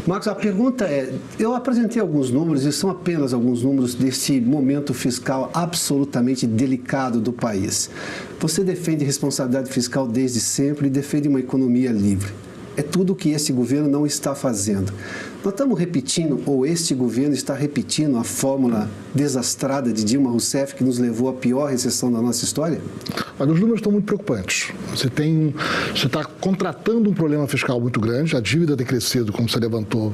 Marcos, a pergunta é, eu apresentei alguns números e são apenas alguns números desse momento fiscal absolutamente delicado do país. Você defende responsabilidade fiscal desde sempre e defende uma economia livre. É tudo o que esse governo não está fazendo. Nós estamos repetindo, ou este governo está repetindo a fórmula desastrada de Dilma Rousseff que nos levou à pior recessão da nossa história? Olha, os números estão muito preocupantes. Você está contratando um problema fiscal muito grande, a dívida tem crescido, como você levantou,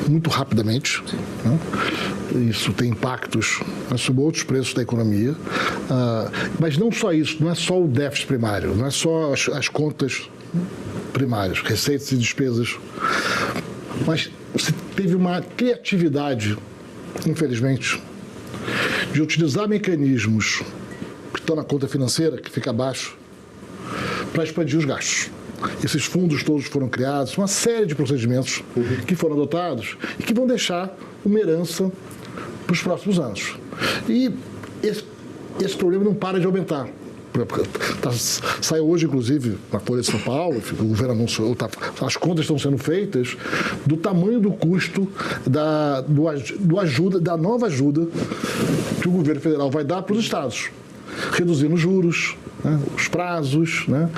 muito rapidamente. Né? Isso tem impactos sobre outros preços da economia. Mas não só isso, não é só o déficit primário, não é só as contas primárias, receitas e despesas. Mas você teve uma criatividade, infelizmente, de utilizar mecanismos que estão na conta financeira, que fica abaixo, para expandir os gastos. Esses fundos todos foram criados, uma série de procedimentos que foram adotados e que vão deixar uma herança para os próximos anos. E esse problema não para de aumentar. Saiu hoje, inclusive, na Folha de São Paulo, o governo anunciou, as contas estão sendo feitas do tamanho do custo da nova ajuda que o governo federal vai dar para os estados, reduzindo os juros, né, os prazos. Né,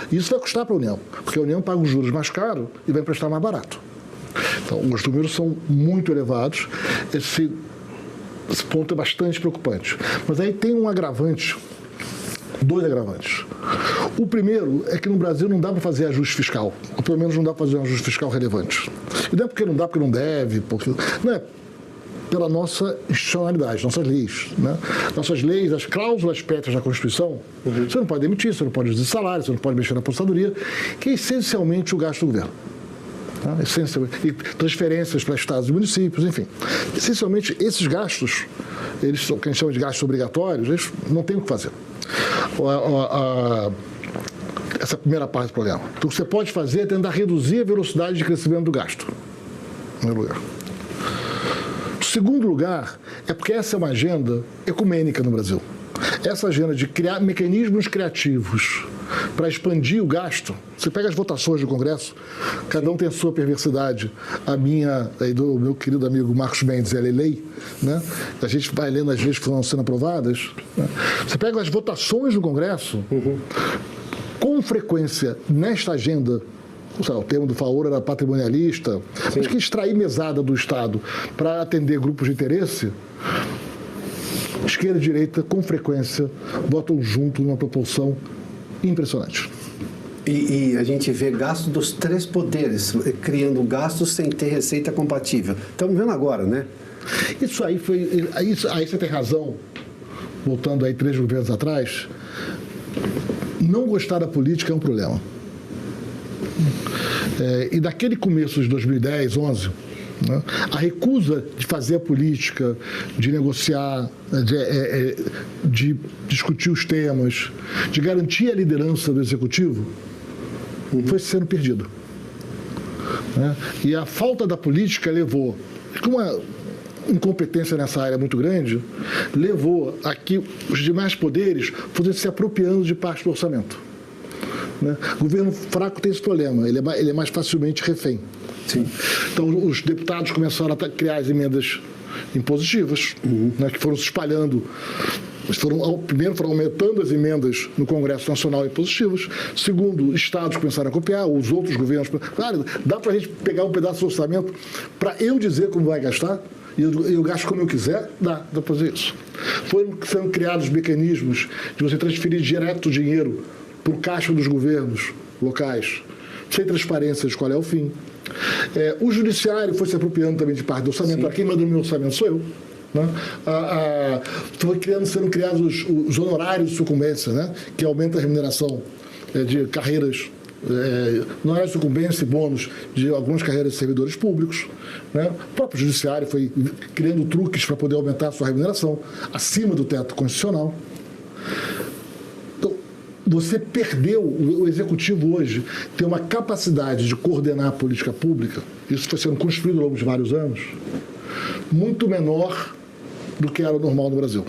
isso vai custar para a União, porque a União paga os juros mais caros e vai emprestar mais barato. Então, os números são muito elevados. Esse ponto é bastante preocupante. Mas aí tem um agravante. Dois agravantes. O primeiro é que no Brasil não dá para fazer ajuste fiscal, ou pelo menos não dá para fazer um ajuste fiscal relevante. E não é porque não dá, porque não deve, porque não é pela nossa institucionalidade, nossas leis. Né? Nossas leis, as cláusulas pétreas da Constituição, você não pode demitir, você não pode reduzir salário, você não pode mexer na aposentadoria, que é essencialmente o gasto do governo. Tá? E transferências para estados e municípios, enfim. Essencialmente, esses gastos, eles são o que a gente chama de gastos obrigatórios, eles não têm o que fazer. Essa é a primeira parte do problema. Então, o que você pode fazer é tentar reduzir a velocidade de crescimento do gasto. Em primeiro lugar. O segundo lugar é porque essa é uma agenda ecumênica no Brasil. Essa agenda de criar mecanismos criativos para expandir o gasto. Você pega as votações do Congresso, cada um tem a sua perversidade. A minha, aí do meu querido amigo Marcos Mendes, ela é lei, né? A gente vai lendo as leis que estão sendo aprovadas. Né? Você pega as votações do Congresso, com frequência nesta agenda. O termo do Faoro era patrimonialista, mas que extrair mesada do Estado para atender grupos de interesse. Esquerda e direita, com frequência, votam junto numa proporção impressionante. E a gente vê gasto dos três poderes, criando gastos sem ter receita compatível. Estamos vendo agora, né? Isso aí foi... Aí você tem razão, voltando aí 3 governos atrás, não gostar da política é um problema. E daquele começo de 2010, 11... Né? A recusa de fazer a política, de negociar, de discutir os temas, de garantir a liderança do Executivo, foi sendo perdida. Né? E a falta da política levou, com uma incompetência nessa área muito grande, levou a que os demais poderes fossem se apropriando de parte do orçamento. Né? O governo fraco tem esse problema, ele é mais facilmente refém. Sim. Então, os deputados começaram a criar as emendas impositivas, né, que foram se espalhando. Primeiro, foram aumentando as emendas no Congresso Nacional impositivas. Segundo, estados começaram a copiar, os outros governos. Claro, dá para a gente pegar um pedaço do orçamento para eu dizer como vai gastar, e eu gasto como eu quiser, dá para fazer isso. Foram sendo criados mecanismos de você transferir direto o dinheiro para o caixa dos governos locais, sem transparência de qual é o fim. O judiciário foi se apropriando também de parte do orçamento. Para quem manda o meu orçamento sou eu. Né? Sendo criados os honorários de sucumbência, né? Que aumenta a remuneração de carreiras, honorários de sucumbência e bônus de algumas carreiras de servidores públicos. Né? O próprio judiciário foi criando truques para poder aumentar a sua remuneração acima do teto constitucional. Você perdeu, o Executivo hoje tem uma capacidade de coordenar a política pública, isso foi sendo construído ao longo de vários anos, muito menor do que era normal no Brasil.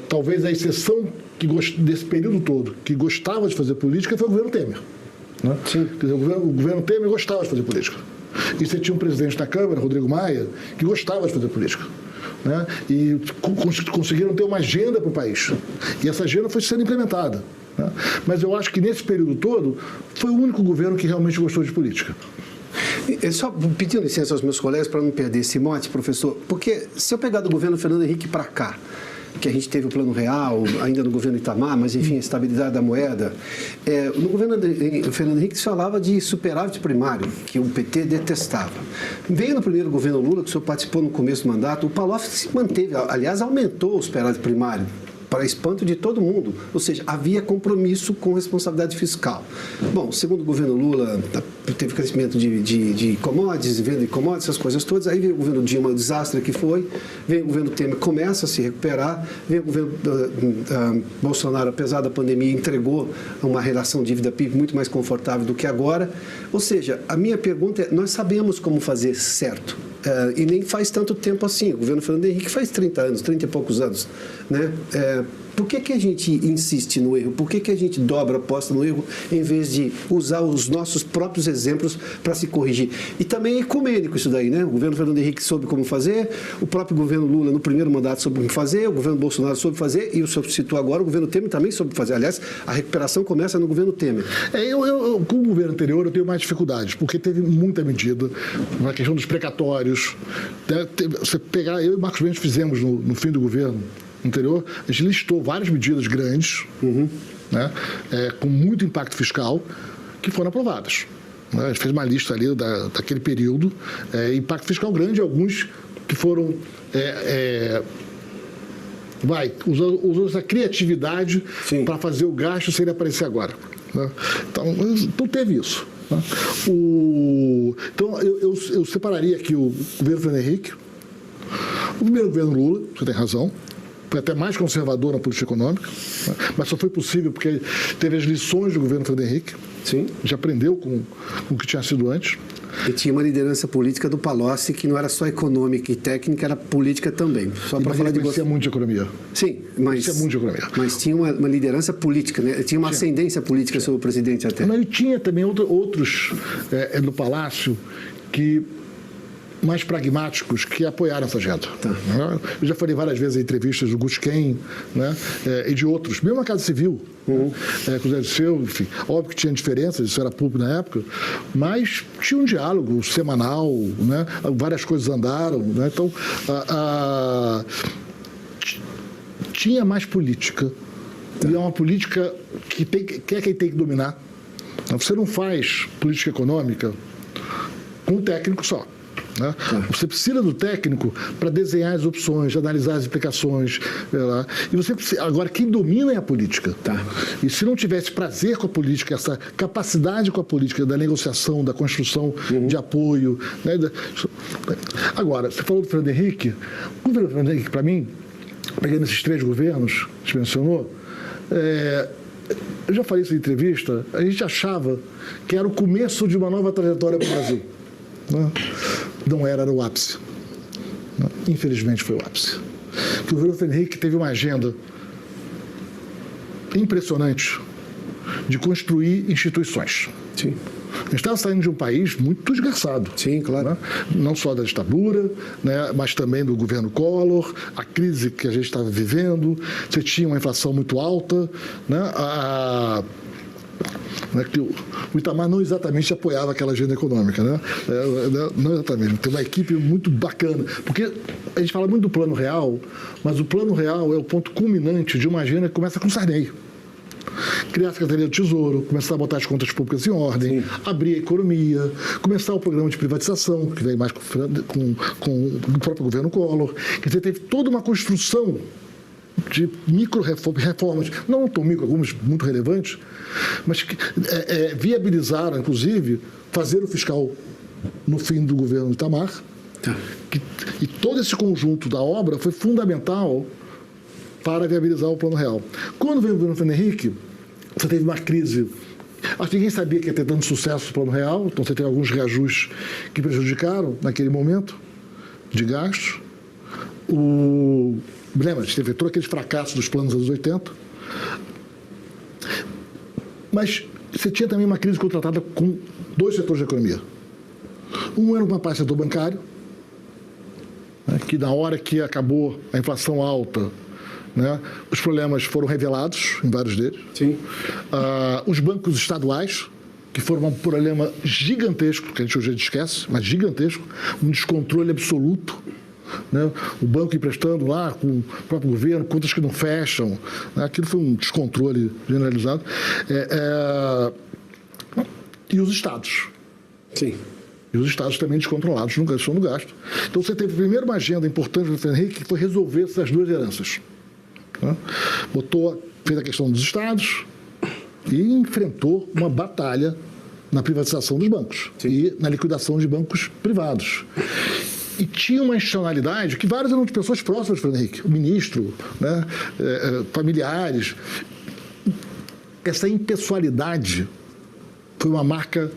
Talvez a exceção desse período todo, que gostava de fazer política, foi o governo Temer. Né? Quer dizer, o governo Temer gostava de fazer política. E você tinha um presidente na Câmara, Rodrigo Maia, que gostava de fazer política. Né? E conseguiram ter uma agenda para o país. E essa agenda foi sendo implementada. Né? Mas eu acho que nesse período todo foi o único governo que realmente gostou de política. Só pedindo licença aos meus colegas para não perder esse mote, professor, porque se eu pegar do governo Fernando Henrique para cá, que a gente teve o Plano Real, ainda no governo Itamar, mas enfim, a estabilidade da moeda. No governo Fernando Henrique se falava de superávit primário, que o PT detestava. Veio no primeiro governo Lula, que o senhor participou no começo do mandato, o Palocci se manteve, aliás, aumentou o superávit primário, para espanto de todo mundo. Ou seja, havia compromisso com responsabilidade fiscal. Bom, segundo o governo Lula, teve crescimento de commodities, venda de commodities, essas coisas todas. Aí veio o governo Dilma, o desastre que foi. Veio o governo Temer, começa a se recuperar. Veio o governo Bolsonaro, apesar da pandemia, entregou uma relação dívida-PIB muito mais confortável do que agora. Ou seja, a minha pergunta é, nós sabemos como fazer certo. E nem faz tanto tempo assim. O governo Fernando Henrique faz 30 anos, 30 e poucos anos. Né? Por que a gente insiste no erro? Por que a gente dobra a aposta no erro em vez de usar os nossos próprios exemplos para se corrigir? E também é ecumênico isso daí, né? O governo Fernando Henrique soube como fazer, o próprio governo Lula no primeiro mandato soube como fazer, o governo Bolsonaro soube fazer e o senhor citou agora, o governo Temer também soube fazer. Aliás, a recuperação começa no governo Temer. Com o governo anterior eu tenho mais dificuldades, porque teve muita medida na questão dos precatórios. Né? Você pegar, eu e Marcos Mendes fizemos no fim do governo anterior, a gente listou várias medidas grandes, né, com muito impacto fiscal, que foram aprovadas. Né? A gente fez uma lista ali daquele período, impacto fiscal grande, alguns que foram usou essa criatividade para fazer o gasto sem ele aparecer agora. Né? Então teve isso. Né? Então eu separaria aqui o governo Fernando Henrique, o primeiro governo Lula, você tem razão, foi até mais conservador na política econômica, né? Mas só foi possível porque teve as lições do governo Fernando Henrique. Sim. Já aprendeu com o que tinha sido antes. E tinha uma liderança política do Palocci que não era só econômica e técnica, era política também. Só para falar de conhecia muito de economia. Sim, mas conhecia muito de economia. Mas tinha uma liderança política, né? Tinha uma ascendência política sobre o presidente até. Mas tinha também outros no Palácio que mais pragmáticos que apoiaram essa agenda. Tá. Eu já falei várias vezes em entrevistas do Gusquem, né, e de outros, mesmo na Casa Civil, com o Zé Disseu, enfim, óbvio que tinha diferenças, isso era público na época, mas tinha um diálogo semanal, né, várias coisas andaram, né, então tinha mais política, e é uma política que é quem tem que dominar. Você não faz política econômica com um técnico só. Né? Você precisa do técnico para desenhar as opções, analisar as implicações. E você precisa, agora, quem domina é a política. E se não tivesse prazer com a política, essa capacidade com a política da negociação, da construção de apoio. Né? Agora, você falou do Fernando Henrique. O governo Fernando Henrique, para mim, pegando esses 3 governos que você mencionou, eu já falei isso em entrevista, a gente achava que era o começo de uma nova trajetória para o Brasil. Não era o ápice. Infelizmente foi o ápice. O governo Fernando Henrique teve uma agenda impressionante de construir instituições. Sim. A gente estava saindo de um país muito desgraçado. Sim, claro. Né? Não só da ditadura, né, mas também do governo Collor, a crise que a gente estava vivendo, você tinha uma inflação muito alta, né, o Itamar não exatamente apoiava aquela agenda econômica, né? Não exatamente. Tem uma equipe muito bacana, porque a gente fala muito do Plano Real, mas o Plano Real é o ponto culminante de uma agenda que começa com Sarney. Criar a Secretaria do Tesouro, começar a botar as contas públicas em ordem, abrir a economia, começar o programa de privatização, que vem mais com o próprio governo Collor. Quer dizer, teve toda uma construção de micro-reformas, não tão micro, algumas muito relevantes, mas que viabilizaram, inclusive, fazer o fiscal no fim do governo Itamar. E todo esse conjunto da obra foi fundamental para viabilizar o Plano Real. Quando veio o governo Fernando Henrique, você teve uma crise. Acho que ninguém sabia que ia ter tanto sucesso o Plano Real, então você teve alguns reajustes que prejudicaram naquele momento de gastos. Lembra, teve todo aquele fracasso dos planos dos anos 80. Mas você tinha também uma crise contratada com dois setores da economia. Um era uma parte do setor bancário, né, que na hora que acabou a inflação alta, né, os problemas foram revelados em vários deles. Sim. Os bancos estaduais, que foram um problema gigantesco, que a gente hoje esquece, mas gigantesco, um descontrole absoluto. Né? O banco emprestando lá com o próprio governo, contas que não fecham. Né? Aquilo foi um descontrole generalizado. E os estados. Sim. E os estados também descontrolados no questão do gasto. Então, você teve primeiro uma agenda importante do Fernando Henrique, que foi resolver essas duas heranças. Né? Fez a questão dos estados e enfrentou uma batalha na privatização dos bancos. Sim. E na liquidação de bancos privados. E tinha uma institucionalidade que várias eram de pessoas próximas do Fernando Henrique, o ministro, né, familiares. Essa impessoalidade foi uma marca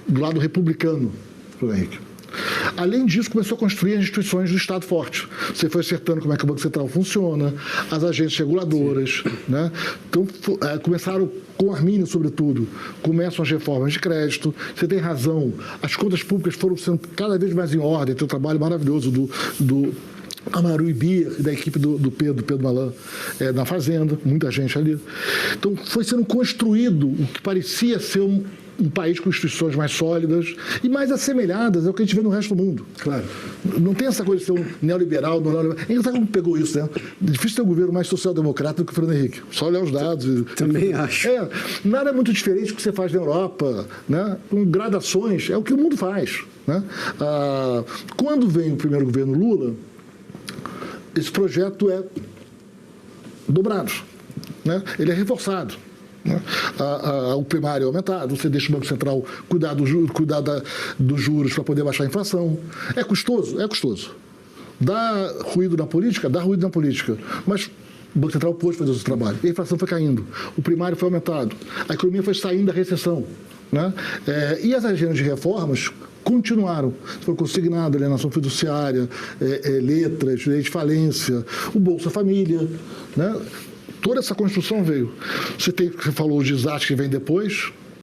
do lado republicano do Fernando Henrique. Além disso, começou a construir as instituições do Estado forte. Você foi acertando como é que o Banco Central funciona, as agências reguladoras. Né? Então, começaram, com Arminio, sobretudo, começam as reformas de crédito. Você tem razão, as contas públicas foram sendo cada vez mais em ordem. Tem um trabalho maravilhoso do Amaru Ibir, da equipe do Pedro Malan, na Fazenda, muita gente ali. Então, foi sendo construído o que parecia ser um país com instituições mais sólidas e mais assemelhadas ao que a gente vê no resto do mundo. Claro. Não tem essa coisa de ser um neoliberal, não neoliberal. Ele sabe como pegou isso, né? Difícil ter um governo mais social-democrata do que o Fernando Henrique. Só olhar os dados. Também acho. Nada muito diferente do que você faz na Europa, né? Com gradações, é o que o mundo faz. Né? Quando vem o primeiro governo Lula, esse projeto é dobrado. Né? Ele é reforçado. Né? O primário é aumentado, você deixa o Banco Central cuidar dos juros para poder baixar a inflação. É custoso? É custoso. Dá ruído na política? Dá ruído na política. Mas o Banco Central pôde fazer o seu trabalho. E a inflação foi caindo. O primário foi aumentado. A economia foi saindo da recessão. Né? E as agendas de reformas continuaram. Foi consignado alienação fiduciária, letras, lei de falência, o Bolsa Família, né? Toda essa construção veio. Você falou os desastres que vem depois,